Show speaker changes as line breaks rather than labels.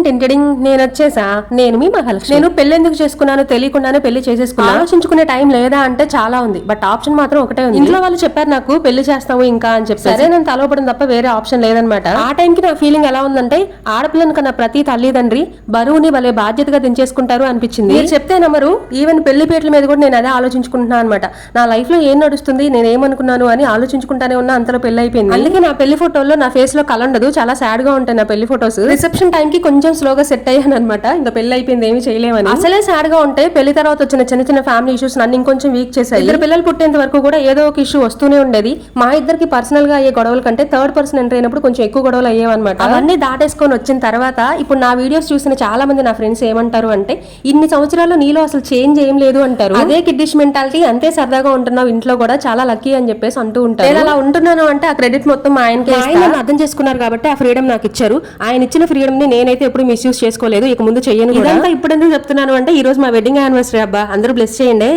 నేను వచ్చేసా. నేను మీ మహాలక్ష్మి. నేను పెళ్లి ఎందుకు చేసుకున్నాను తెలియకుండానే పెళ్లి చేసేసుకున్నాను. ఆలోచించుకునే టైం లేదా అంటే చాలా ఉంది, బట్ ఆప్షన్ మాత్రం ఒకటే ఉంది. ఇంట్లో వాళ్ళు చెప్పారు నాకు పెళ్లి చేస్తాము ఇంకా అని చెప్పి. సరే నేను తలవపడం తప్ప వేరే ఆప్షన్ లేదనమాట. ఆ టైంకి నా ఫీలింగ్ ఎలా ఉందంటే ఆడపిల్లని కన్నా ప్రతి తల్లిదండ్రి బరువుని భలే బాధ్యతగా దించేసుకుంటారు అనిపించింది. మీరు చెప్తే నమ్మరు, ఈవెన్ పెళ్లి పేట్ల మీద కూడా నేను అదే ఆలోచించుకుంటున్నాను అనమాట. నా లైఫ్ లో ఏం నడుస్తుంది, నేను ఏమనుకున్నాను అని ఆలోచించుకుంటానే ఉన్నా. అంతలో పెళ్లి అయిపోయింది. అందుకే నా పెళ్లి ఫోటోల్లో నా ఫేస్ లో కలండదు, చాలా సాడ్ గా ఉంటాయి నా పెళ్లి ఫోటోస్. రిసెప్షన్ టైం కి కొంచెం స్లోగా సెట్ అయ్యాను అనమాట. ఇంకా పెళ్లి అయిపోయింది, ఏమి చేయలేమని. అసలే సాడ్ గా ఉంటే పెళ్లి తర్వాత వచ్చిన చిన్న చిన్న ఫ్యామిలీ ఇష్యూస్ నన్ను ఇంకొంచెం వీక్ చేశాయి. ఇద్దరు పిల్లలు పుట్టేంత వరకు కూడా ఏదో ఒక ఇష్యూ వస్తూనే ఉండేది. మా ఇద్దరికి పర్సనల్ గా అయ్యే గొడవల కంటే థర్డ్ పర్సన్ ఎంటర్ అయినప్పుడు కొంచెం ఎక్కువ గొడవలు అయ్యేవన్నమాట. అవన్నీ దాటేసుకొని వచ్చిన తర్వాత ఇప్పుడు నా వీడియోస్ చూసిన చాలా మంది నా ఫ్రెండ్స్ ఏమంటారు అంటే, ఇన్ని సంవత్సరాలు నీలో అసలు చేంజ్ ఏం లేదు అంటారు. అదే కిడ్డిష్ మెంటాలిటీ, అంతే సరదాగా ఉంటున్నావు ఇంట్లో కూడా, చాలా లక్కీ అని చెప్పేసి అంటూ ఉంటారు. నేను అలా ఉంటున్నాను అంటే ఆ క్రెడిట్ మొత్తం ఆయనకి. ఆయన అర్థం చేసుకున్నారు కాబట్టి ఆ ఫ్రీడమ్ నాకు ఇచ్చారు. ఆయన ఇచ్చిన ఫ్రీడమ్ ని నేనైతే ఎప్పుడు మిస్యూజ్ చేసుకోలేదు, ఇక ముందు చెయ్యను. ఇదంతా ఇప్పుడు ఎందుకు చెప్తున్నాను అంటే, ఈ రోజు మా వెడ్డింగ్ యానివర్సరీ అబ్బా, అందరూ బ్లెస్ చేయండి.